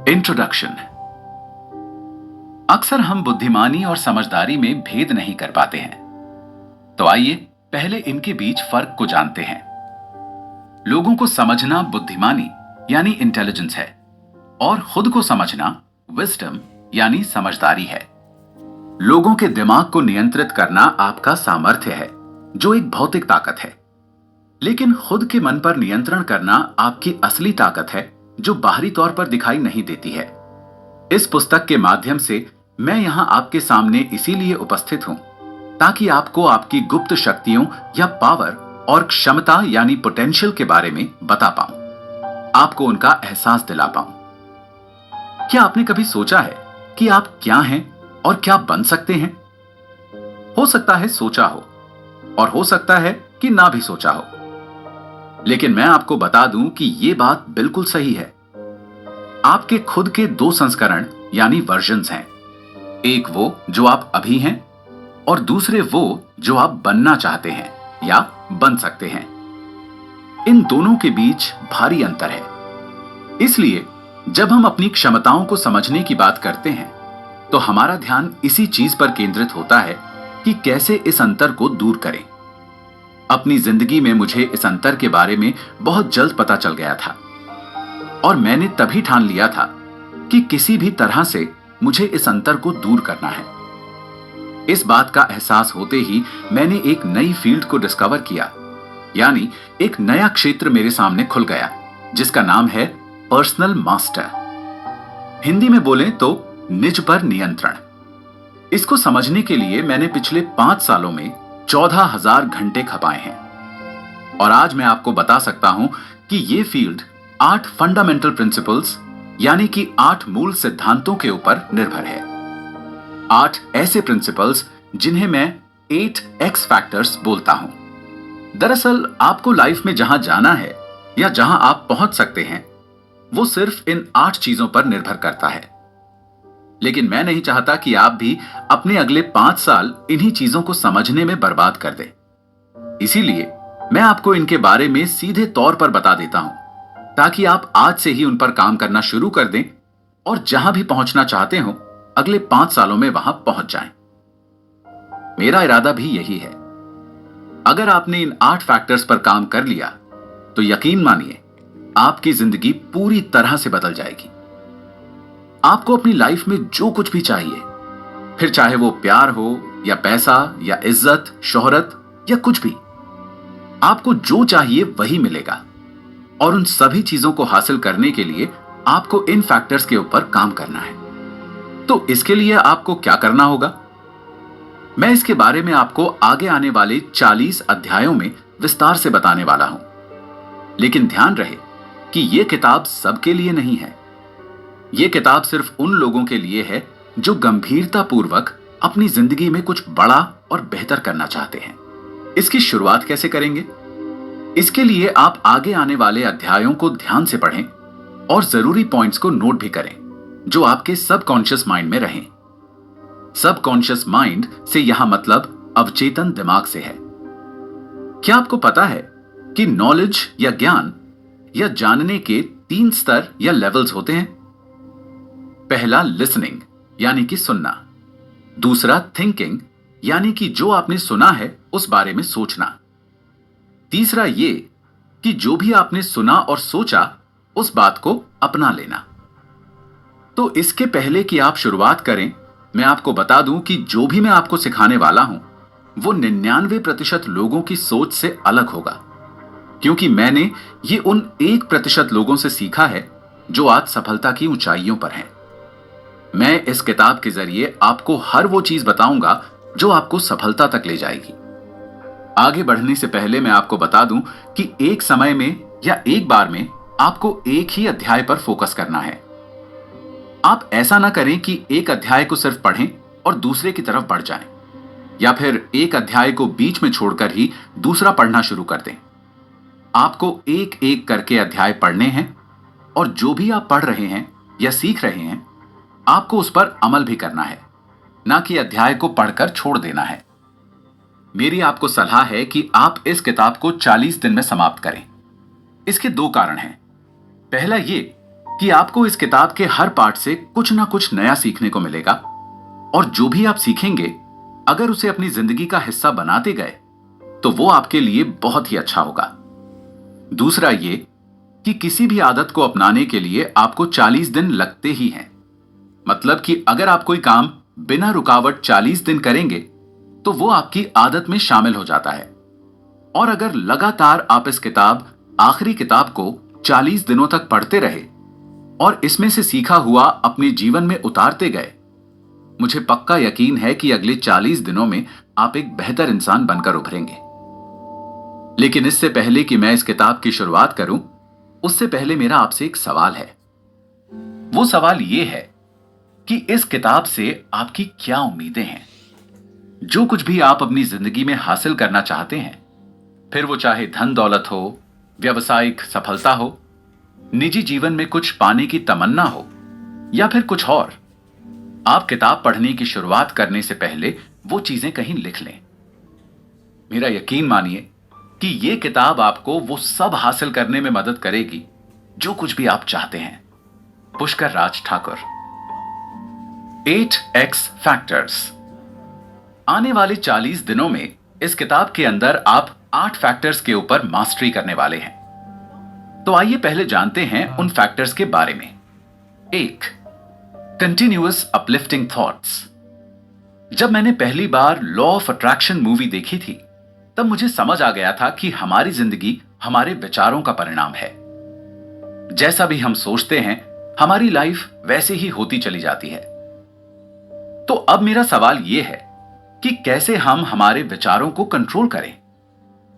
Introduction. अक्सर हम बुद्धिमानी और समझदारी में भेद नहीं कर पाते हैं, तो आइए पहले इनके बीच फर्क को जानते हैं। लोगों को समझना बुद्धिमानी यानी इंटेलिजेंस है और खुद को समझना विजडम यानी समझदारी है। लोगों के दिमाग को नियंत्रित करना आपका सामर्थ्य है, जो एक भौतिक ताकत है, लेकिन खुद के मन पर नियंत्रण करना आपकी असली ताकत है, जो बाहरी तौर पर दिखाई नहीं देती है। इस पुस्तक के माध्यम से मैं यहां आपके सामने इसीलिए उपस्थित हूं ताकि आपको आपकी गुप्त शक्तियों या पावर और क्षमता यानी पोटेंशियल के बारे में बता पाऊं, आपको उनका एहसास दिला पाऊं। क्या आपने कभी सोचा है कि आप क्या हैं और क्या बन सकते हैं? हो सकता है सोचा हो और हो सकता है कि ना भी सोचा हो, लेकिन मैं आपको बता दूं कि यह बात बिल्कुल सही है। आपके खुद के दो संस्करण यानी वर्जन्स हैं, एक वो जो आप अभी हैं और दूसरे वो जो आप बनना चाहते हैं या बन सकते हैं। इन दोनों के बीच भारी अंतर है। इसलिए जब हम अपनी क्षमताओं को समझने की बात करते हैं तो हमारा ध्यान इसी चीज पर केंद्रित होता है कि कैसे इस अंतर को दूर करें। अपनी जिंदगी में मुझे इस अंतर के बारे में बहुत जल्द पता चल गया था और मैंने तभी ठान लिया था कि किसी भी तरह से मुझे इस अंतर को दूर करना है। इस बात का एहसास होते ही मैंने एक नई फील्ड को डिस्कवर किया, यानी एक नया क्षेत्र मेरे सामने खुल गया जिसका नाम है पर्सनल मास्टर। हिंदी में बोलें तो निज पर नियंत्रण। इसको समझने के लिए मैंने पिछले 5 सालों में 14,000 घंटे खपाए हैं और आज मैं आपको बता सकता हूं कि यह फील्ड 8 फंडामेंटल प्रिंसिपल्स यानी कि 8 मूल सिद्धांतों के ऊपर निर्भर है। 8 ऐसे प्रिंसिपल्स जिन्हें मैं 8 एक्स फैक्टर्स बोलता हूं। दरअसल आपको लाइफ में जहां जाना है या जहां आप पहुंच सकते हैं वो सिर्फ इन 8 चीजों पर निर्भर करता है। लेकिन मैं नहीं चाहता कि आप भी अपने अगले 5 साल इन्हीं चीजों को समझने में बर्बाद कर दें। इसीलिए मैं आपको इनके बारे में सीधे तौर पर बता देता हूं ताकि आप आज से ही उन पर काम करना शुरू कर दें और जहां भी पहुंचना चाहते हो अगले 5 सालों में वहां पहुंच जाएं। मेरा इरादा भी यही है। अगर आपने इन 8 फैक्टर्स पर काम कर लिया तो यकीन मानिए आपकी जिंदगी पूरी तरह से बदल जाएगी। आपको अपनी लाइफ में जो कुछ भी चाहिए, फिर चाहे वो प्यार हो या पैसा या इज्जत, शोहरत या कुछ भी, आपको जो चाहिए वही मिलेगा। और उन सभी चीजों को हासिल करने के लिए आपको इन फैक्टर्स के ऊपर काम करना है। तो इसके लिए आपको क्या करना होगा, मैं इसके बारे में आपको आगे आने वाले 40 अध्यायों में विस्तार से बताने वाला हूं। लेकिन ध्यान रहे कि यह किताब सबके लिए नहीं है। यह किताब सिर्फ उन लोगों के लिए है जो गंभीरता पूर्वक अपनी जिंदगी में कुछ बड़ा और बेहतर करना चाहते हैं। इसकी शुरुआत कैसे करेंगे? इसके लिए आप आगे आने वाले अध्यायों को ध्यान से पढ़ें और जरूरी पॉइंट्स को नोट भी करें जो आपके सबकॉन्शियस माइंड में रहें। सबकॉन्शियस माइंड से यहां मतलब अवचेतन दिमाग से है। क्या आपको पता है कि नॉलेज या ज्ञान या जानने के 3 स्तर या लेवल्स होते हैं? पहला लिसनिंग यानी कि सुनना, दूसरा थिंकिंग यानी कि जो आपने सुना है उस बारे में सोचना, तीसरा ये कि जो भी आपने सुना और सोचा उस बात को अपना लेना। तो इसके पहले कि आप शुरुआत करें, मैं आपको बता दूं कि जो भी मैं आपको सिखाने वाला हूं वो 99% लोगों की सोच से अलग होगा, क्योंकि मैंने ये उन 1% लोगों से सीखा है जो आज सफलता की ऊंचाइयों पर हैं। मैं इस किताब के जरिए आपको हर वो चीज बताऊंगा जो आपको सफलता तक ले जाएगी। आगे बढ़ने से पहले मैं आपको बता दूं कि एक समय में या एक बार में आपको एक ही अध्याय पर फोकस करना है। आप ऐसा ना करें कि एक अध्याय को सिर्फ पढ़ें और दूसरे की तरफ बढ़ जाएं, या फिर एक अध्याय को बीच में छोड़कर ही दूसरा पढ़ना शुरू कर दें। आपको एक एक करके अध्याय पढ़ने हैं और जो भी आप पढ़ रहे हैं या सीख रहे हैं आपको उस पर अमल भी करना है, ना कि अध्याय को पढ़कर छोड़ देना है। मेरी आपको सलाह है कि आप इस किताब को 40 दिन में समाप्त करें। इसके 2 कारण हैं। पहला ये कि आपको इस किताब के हर पार्ट से कुछ ना कुछ नया सीखने को मिलेगा, और जो भी आप सीखेंगे अगर उसे अपनी जिंदगी का हिस्सा बनाते गए तो वो आपके लिए बहुत ही अच्छा होगा। दूसरा ये कि किसी भी आदत को अपनाने के लिए आपको 40 दिन लगते ही हैं। मतलब कि अगर आप कोई काम बिना रुकावट 40 दिन करेंगे तो वो आपकी आदत में शामिल हो जाता है। और अगर लगातार आप इस आखिरी किताब को 40 दिनों तक पढ़ते रहे और इसमें से सीखा हुआ अपने जीवन में उतारते गए, मुझे पक्का यकीन है कि अगले 40 दिनों में आप एक बेहतर इंसान बनकर उभरेंगे। लेकिन इससे पहले कि मैं इस किताब की शुरुआत करूं, उससे पहले मेरा आपसे एक सवाल है। वो सवाल ये है कि इस किताब से आपकी क्या उम्मीदें हैं। जो कुछ भी आप अपनी जिंदगी में हासिल करना चाहते हैं, फिर वो चाहे धन दौलत हो, व्यावसायिक सफलता हो, निजी जीवन में कुछ पाने की तमन्ना हो या फिर कुछ और, आप किताब पढ़ने की शुरुआत करने से पहले वो चीजें कहीं लिख लें। मेरा यकीन मानिए कि ये किताब आपको वो सब हासिल करने में मदद करेगी जो कुछ भी आप चाहते हैं। पुष्कर राज ठाकुर। 8x factors. आने वाले 40 दिनों में इस किताब के अंदर आप 8 फैक्टर्स के ऊपर मास्टरी करने वाले हैं। तो आइए पहले जानते हैं उन फैक्टर्स के बारे में। 1. Continuous uplifting thoughts. जब मैंने पहली बार लॉ ऑफ अट्रैक्शन मूवी देखी थी, तब मुझे समझ आ गया था कि हमारी जिंदगी हमारे विचारों का परिणाम है। जैसा भी हम सोचते हैं, हमारी लाइफ वैसे ही होती चली जाती है। तो अब मेरा सवाल यह है कि कैसे हम हमारे विचारों को कंट्रोल करें।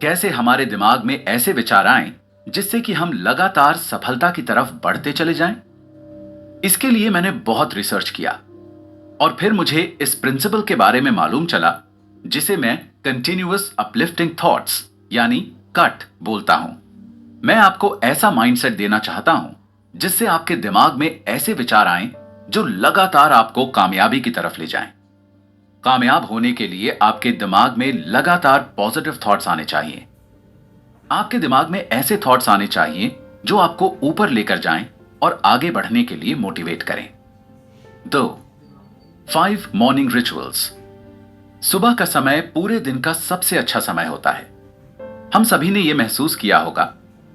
कैसे हमारे दिमाग में ऐसे विचार आएं जिससे कि हम लगातार सफलता की तरफ बढ़ते चले जाएं। इसके लिए मैंने बहुत रिसर्च किया और फिर मुझे इस प्रिंसिपल के बारे में मालूम चला जिसे मैं कंटिन्यूअस अपलिफ्टिंग थॉट्स यानी कट बोलता हूं। मैं आपको ऐसा माइंडसेट देना चाहता हूं जिससे आपके दिमाग में ऐसे विचार आएं जो लगातार आपको कामयाबी की तरफ ले जाएं। कामयाब होने के लिए आपके दिमाग में लगातार पॉजिटिव थॉट्स आने चाहिए। आपके दिमाग में ऐसे थॉट्स आने चाहिए जो आपको ऊपर लेकर जाएं और आगे बढ़ने के लिए मोटिवेट करें। 2. 5 मॉर्निंग रिचुअल्स। सुबह का समय पूरे दिन का सबसे अच्छा समय होता है। हम सभी ने यह महसूस किया होगा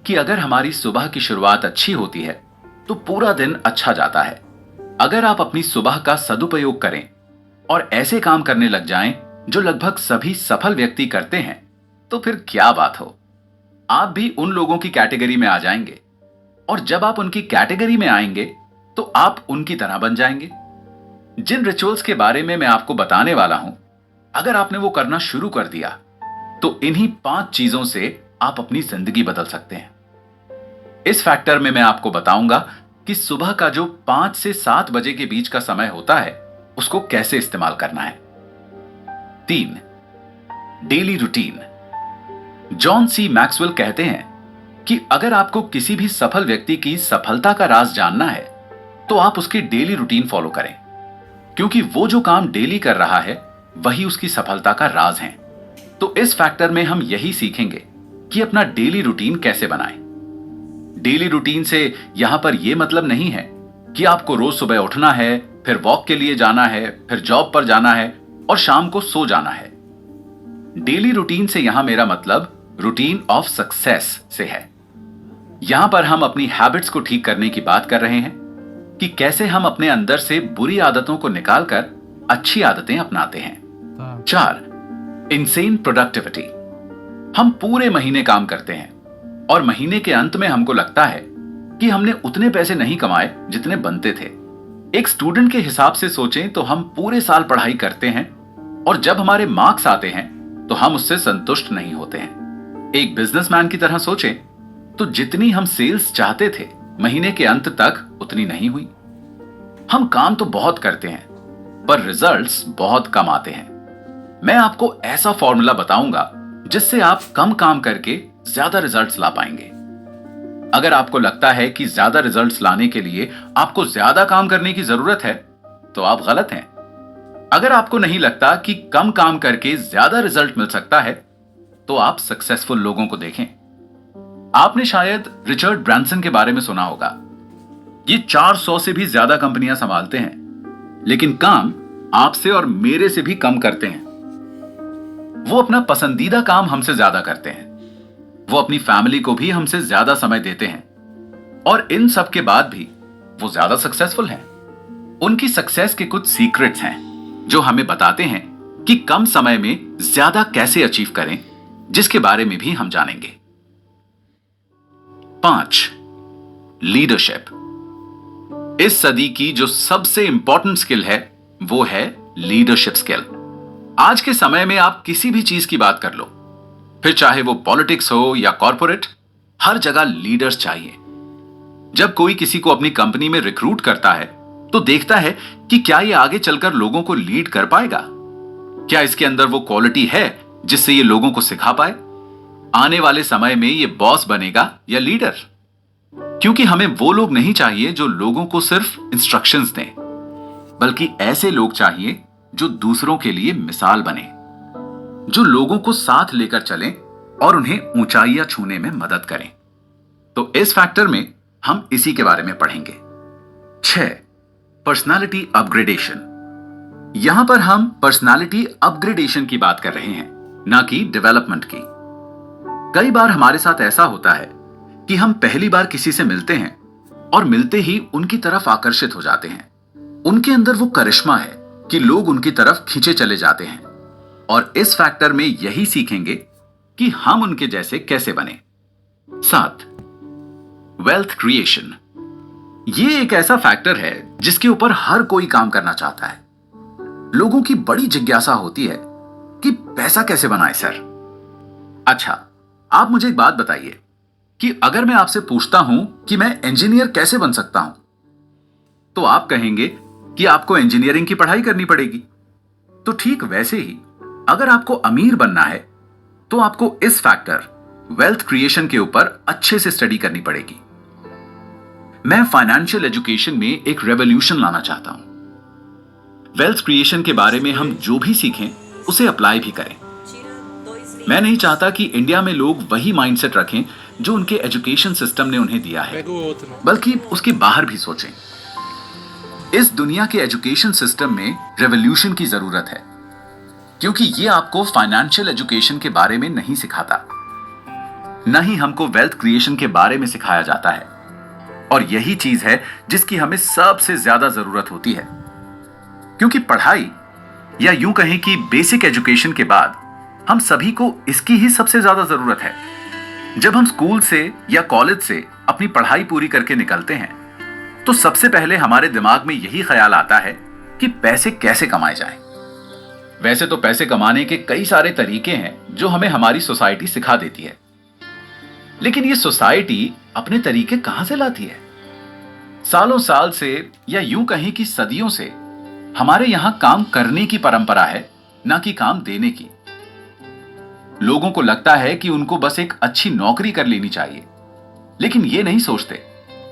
कि अगर हमारी सुबह की शुरुआत अच्छी होती है तो पूरा दिन अच्छा जाता है। अगर आप अपनी सुबह का सदुपयोग करें और ऐसे काम करने लग जाएं जो लगभग सभी सफल व्यक्ति करते हैं, तो फिर क्या बात हो, आप भी उन लोगों की कैटेगरी में आ जाएंगे। और जब आप उनकी कैटेगरी में आएंगे तो आप उनकी तरह बन जाएंगे। जिन रिचुअल्स के बारे में मैं आपको बताने वाला हूं, अगर आपने वो करना शुरू कर दिया तो इन्हीं 5 चीजों से आप अपनी जिंदगी बदल सकते हैं। इस फैक्टर में मैं आपको बताऊंगा कि सुबह का जो 5 से 7 बजे के बीच का समय होता है उसको कैसे इस्तेमाल करना है। 3. Daily routine. John C Maxwell कहते हैं कि अगर आपको किसी भी सफल व्यक्ति की सफलता का राज जानना है तो आप उसकी डेली रूटीन फॉलो करें, क्योंकि वो जो काम डेली कर रहा है वही उसकी सफलता का राज है। तो इस फैक्टर में हम यही सीखेंगे कि अपना डेली रूटीन कैसे बनाएं। डेली रूटीन से यहां पर यह मतलब नहीं है कि आपको रोज सुबह उठना है, फिर वॉक के लिए जाना है, फिर जॉब पर जाना है और शाम को सो जाना है। डेली रूटीन से यहां मेरा मतलब रूटीन ऑफ सक्सेस से है। यहां पर हम अपनी हैबिट्स को ठीक करने की बात कर रहे हैं कि कैसे हम अपने अंदर से बुरी आदतों को निकालकर अच्छी आदतें अपनाते हैं। 4. Insane productivity. हम पूरे महीने काम करते हैं और महीने के अंत में हमको लगता है कि हमने उतने पैसे नहीं कमाए जितने बनते थे। एक स्टूडेंट के हिसाब से सोचें तो हम पूरे साल पढ़ाई करते हैं और जब हमारे मार्क्स आते हैं तो हम उससे संतुष्ट नहीं होते हैं। एक बिजनेसमैन की तरह सोचें तो जितनी हम सेल्स चाहते थे महीने के अंत तक उतनी नहीं हुई। हम काम तो बहुत करते हैं पर रिजल्ट्स बहुत कम आते हैं। मैं आपको ऐसा फॉर्मूला बताऊंगा जिससे आप कम काम करके ज्यादा रिजल्ट्स ला पाएंगे। अगर आपको लगता है कि ज्यादा रिजल्ट्स लाने के लिए आपको ज्यादा काम करने की जरूरत है तो आप गलत हैं। अगर आपको नहीं लगता कि कम काम करके ज्यादा रिजल्ट मिल सकता है तो आप सक्सेसफुल लोगों को देखें। आपने शायद रिचर्ड ब्रांसन के बारे में सुना होगा। ये 400 से भी ज्यादा कंपनियां संभालते हैं, लेकिन काम आपसे और मेरे से भी कम करते हैं। वो अपना पसंदीदा काम हमसे ज्यादा करते हैं, वो अपनी फैमिली को भी हमसे ज्यादा समय देते हैं, और इन सब के बाद भी वो ज्यादा सक्सेसफुल हैं। उनकी सक्सेस के कुछ सीक्रेट्स हैं जो हमें बताते हैं कि कम समय में ज्यादा कैसे अचीव करें, जिसके बारे में भी हम जानेंगे। 5. लीडरशिप। इस सदी की जो सबसे इंपॉर्टेंट स्किल है वो है लीडरशिप स्किल। आज के समय में आप किसी भी चीज की बात कर लो, फिर चाहे वो पॉलिटिक्स हो या कॉर्पोरेट, हर जगह लीडर्स चाहिए। जब कोई किसी को अपनी कंपनी में रिक्रूट करता है तो देखता है कि क्या ये आगे चलकर लोगों को लीड कर पाएगा, क्या इसके अंदर वो क्वालिटी है जिससे ये लोगों को सिखा पाए, आने वाले समय में ये बॉस बनेगा या लीडर। क्योंकि हमें वो लोग नहीं चाहिए जो लोगों को सिर्फ इंस्ट्रक्शंस दें, बल्कि ऐसे लोग चाहिए जो दूसरों के लिए मिसाल बने, जो लोगों को साथ लेकर चलें और उन्हें ऊंचाइयां छूने में मदद करें। तो इस फैक्टर में हम इसी के बारे में पढ़ेंगे। 6. Personality upgradation. यहां पर हम पर्सनालिटी अपग्रेडेशन की बात कर रहे हैं, ना कि डेवलपमेंट की। कई बार हमारे साथ ऐसा होता है कि हम पहली बार किसी से मिलते हैं और मिलते ही उनकी तरफ आकर्षित हो जाते हैं। उनके अंदर वो करिश्मा है कि लोग उनकी तरफ खींचे चले जाते हैं, और इस फैक्टर में यही सीखेंगे कि हम उनके जैसे कैसे बने। 7. Wealth creation. ये एक ऐसा फैक्टर है जिसके ऊपर हर कोई काम करना चाहता है। लोगों की बड़ी जिज्ञासा होती है कि पैसा कैसे बनाए सर। अच्छा, आप मुझे एक बात बताइए कि अगर मैं आपसे पूछता हूं कि मैं इंजीनियर कैसे बन सकता हूं, तो आप कहेंगे कि आपको इंजीनियरिंग की पढ़ाई करनी पड़ेगी। तो ठीक वैसे ही अगर आपको अमीर बनना है तो आपको इस फैक्टर वेल्थ क्रिएशन के ऊपर अच्छे से स्टडी करनी पड़ेगी। मैं फाइनेंशियल एजुकेशन में एक रेवोल्यूशन लाना चाहता हूं। वेल्थ क्रिएशन के बारे में हम जो भी सीखें उसे अप्लाई भी करें। मैं नहीं चाहता कि इंडिया में लोग वही माइंडसेट रखें जो उनके एजुकेशन सिस्टम ने उन्हें दिया है, बल्कि उसके बाहर भी सोचें। इस दुनिया के एजुकेशन सिस्टम में रेवोल्यूशन की जरूरत है, क्योंकि ये आपको फाइनेंशियल एजुकेशन के बारे में नहीं सिखाता, न ही हमको वेल्थ क्रिएशन के बारे में सिखाया जाता है। और यही चीज है जिसकी हमें सबसे ज्यादा जरूरत होती है, क्योंकि पढ़ाई या यूं कहें कि बेसिक एजुकेशन के बाद हम सभी को इसकी ही सबसे ज्यादा जरूरत है। जब हम स्कूल से या कॉलेज से अपनी पढ़ाई पूरी करके निकलते हैं तो सबसे पहले हमारे दिमाग में यही ख्याल आता है कि पैसे कैसे कमाए जाएं। वैसे तो पैसे कमाने के कई सारे तरीके हैं जो हमें हमारी सोसाइटी सिखा देती है, लेकिन ये सोसाइटी अपने तरीके कहां से लाती है? सालों साल से या यूं कहें कि सदियों से हमारे यहां काम करने की परंपरा है, ना कि काम देने की। लोगों को लगता है कि उनको बस एक अच्छी नौकरी कर लेनी चाहिए, लेकिन ये नहीं सोचते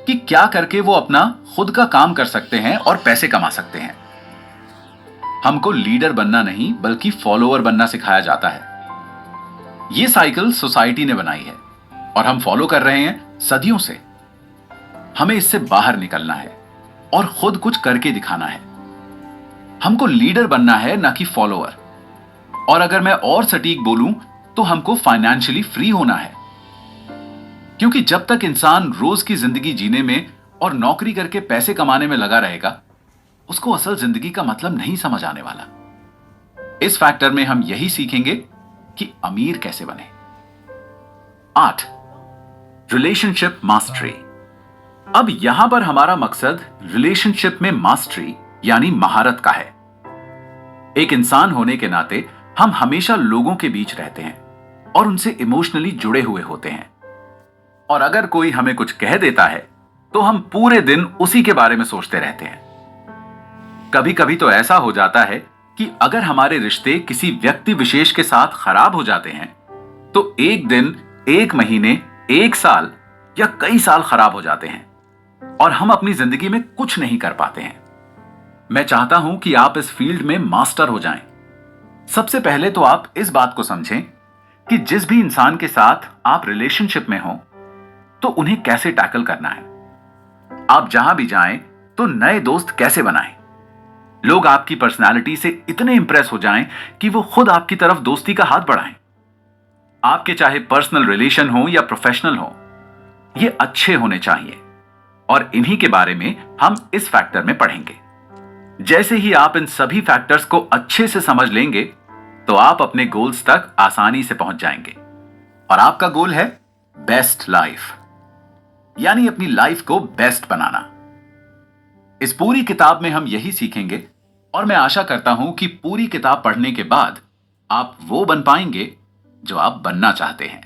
कि क्या करके वो अपना खुद का काम कर सकते हैं और पैसे कमा सकते हैं। हमको लीडर बनना नहीं बल्कि फॉलोअर बनना सिखाया जाता है। ये साइकिल सोसाइटी ने बनाई है और हम फॉलो कर रहे हैं सदियों से। हमें इससे बाहर निकलना है और खुद कुछ करके दिखाना है। हमको लीडर बनना है, ना कि फॉलोअर। और अगर मैं और सटीक बोलूं तो हमको फाइनेंशियली फ्री होना है, क्योंकि जब तक इंसान रोज की जिंदगी जीने में और नौकरी करके पैसे कमाने में लगा रहेगा, उसको असल जिंदगी का मतलब नहीं समझ आने वाला। इस फैक्टर में हम यही सीखेंगे कि अमीर कैसे बने। 8. Relationship mastery. अब यहां पर हमारा मकसद रिलेशनशिप में मास्टरी यानी महारत का है। एक इंसान होने के नाते हम हमेशा लोगों के बीच रहते हैं और उनसे इमोशनली जुड़े हुए होते हैं, और अगर कोई हमें कुछ कह देता है तो हम पूरे दिन उसी के बारे में सोचते रहते हैं। कभी कभी तो ऐसा हो जाता है कि अगर हमारे रिश्ते किसी व्यक्ति विशेष के साथ खराब हो जाते हैं तो एक दिन, एक महीने, एक साल या कई साल खराब हो जाते हैं और हम अपनी जिंदगी में कुछ नहीं कर पाते हैं। मैं चाहता हूं कि आप इस फील्ड में मास्टर हो जाएं। सबसे पहले तो आप इस बात को समझें कि जिस भी इंसान के साथ आप रिलेशनशिप में हो तो उन्हें कैसे टैकल करना है। आप जहां भी जाएं तो नए दोस्त कैसे बनाएं। लोग आपकी पर्सनालिटी से इतने इंप्रेस हो जाएं कि वो खुद आपकी तरफ दोस्ती का हाथ बढ़ाएं। आपके चाहे पर्सनल रिलेशन हो या प्रोफेशनल हो, ये अच्छे होने चाहिए। और इन्हीं के बारे में हम इस फैक्टर में पढ़ेंगे। जैसे ही आप इन सभी फैक्टर्स को अच्छे से समझ लेंगे तो आप अपने गोल्स तक आसानी से पहुंच जाएंगे। और आपका गोल है बेस्ट लाइफ, यानी अपनी लाइफ को बेस्ट बनाना। इस पूरी किताब में हम यही सीखेंगे और मैं आशा करता हूं कि पूरी किताब पढ़ने के बाद आप वो बन पाएंगे जो आप बनना चाहते हैं।